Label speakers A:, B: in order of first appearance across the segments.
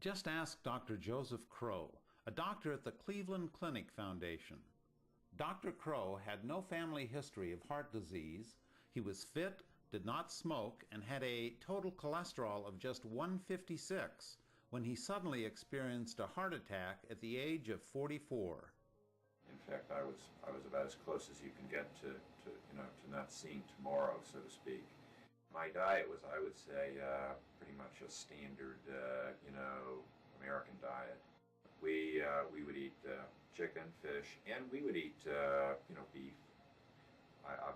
A: Just ask Dr. Joseph Crow, a doctor at the Cleveland Clinic Foundation. Dr. Crow had no family history of heart disease. He was fit, did not smoke, and had a total cholesterol of just 156 when he suddenly experienced a heart attack at the age of 44.
B: In fact, I was about as close as you can get to not seeing tomorrow, so to speak. My diet was, I would say, pretty much a standard, American diet. We would eat chicken, fish, and we would eat, beef.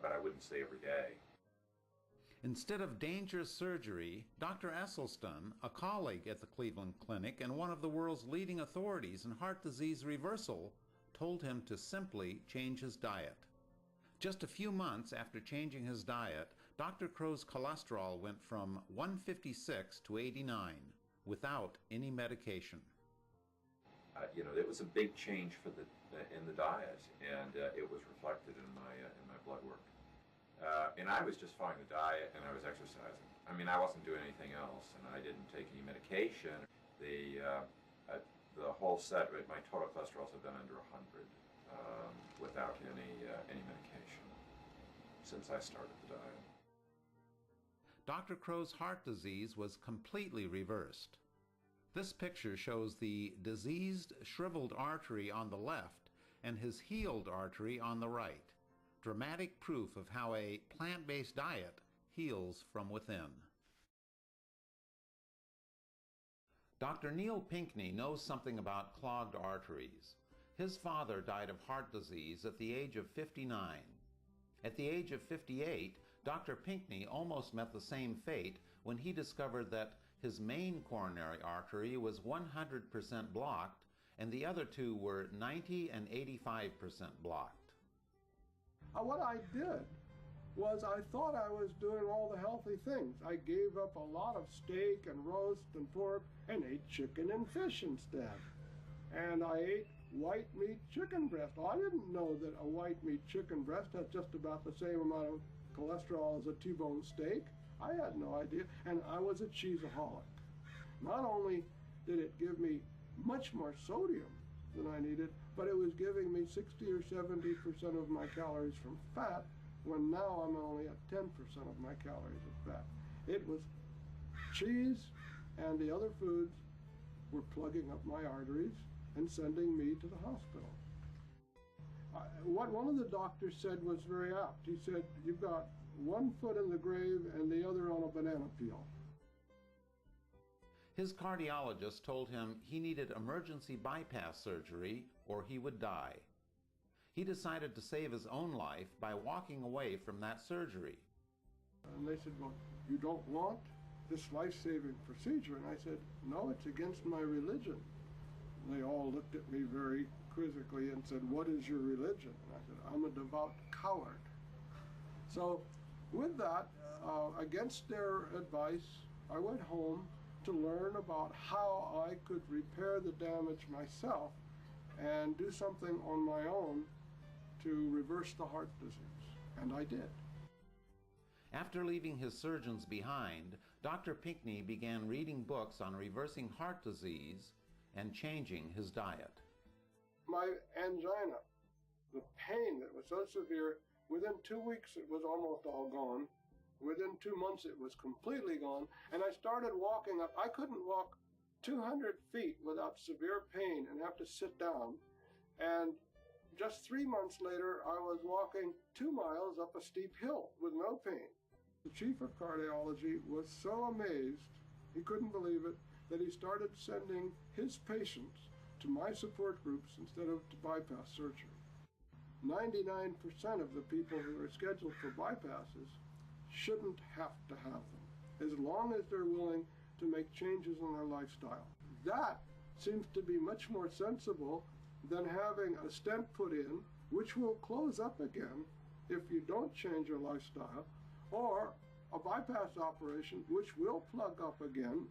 B: But I wouldn't say every day.
A: Instead of dangerous surgery, Dr. Esselstyn, a colleague at the Cleveland Clinic and one of the world's leading authorities in heart disease reversal, told him to simply change his diet. Just a few months after changing his diet, Dr. Crow's cholesterol went from 156 to 89 without any medication.
B: It was a big change in the diet, and it was reflected in my blood work. And I was just following the diet, and I was exercising. I mean, I wasn't doing anything else, and I didn't take any medication. The whole set, my total cholesterol have been under 100 without any medication since I started the diet.
A: Dr. Crow's heart disease was completely reversed. This picture shows the diseased, shriveled artery on the left and his healed artery on the right. Dramatic proof of how a plant-based diet heals from within. Dr. Neil Pinkney knows something about clogged arteries. His father died of heart disease at the age of 59. At the age of 58, Dr. Pinkney almost met the same fate when he discovered that his main coronary artery was 100% blocked and the other two were 90 and 85% blocked.
C: What I did was I thought I was doing all the healthy things. I gave up a lot of steak and roast and pork and ate chicken and fish instead. And I ate white meat chicken breast. Well, I didn't know that a white meat chicken breast has just about the same amount of cholesterol as a T-bone steak. I had no idea, and I was a cheeseaholic. Not only did it give me much more sodium than I needed, but it was giving me 60 or 70% of my calories from fat, when now I'm only at 10% of my calories of fat. It was cheese and the other foods were plugging up my arteries and sending me to the hospital. What one of the doctors said was very apt. He said, "You've got one foot in the grave and the other on a banana peel."
A: His cardiologist told him he needed emergency bypass surgery or he would die. He decided to save his own life by walking away from that surgery.
C: And they said, "Well, you don't want this life-saving procedure?" And I said, "No, it's against my religion." And they all looked at me very quizzically and said, "What is your religion?" And I said, "I'm a devout coward." So with that, against their advice, I went home to learn about how I could repair the damage myself and do something on my own to reverse the heart disease. And I did.
A: After leaving his surgeons behind, Dr. Pinkney began reading books on reversing heart disease and changing his diet.
C: My angina, the pain that was so severe, within 2 weeks it was almost all gone. Within 2 months it was completely gone, and I started walking up. I couldn't walk 200 feet without severe pain and have to sit down. And just 3 months later, I was walking 2 miles up a steep hill with no pain. The chief of cardiology was so amazed, he couldn't believe it, that he started sending his patients to my support groups instead of to bypass surgery. 99% of the people who are scheduled for bypasses shouldn't have to have them, as long as they're willing to make changes in their lifestyle. That seems to be much more sensible than having a stent put in, which will close up again if you don't change your lifestyle, or a bypass operation, which will plug up again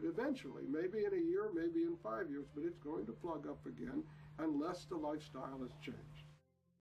C: eventually, maybe in a year, maybe in 5 years, but it's going to plug up again unless the lifestyle is changed.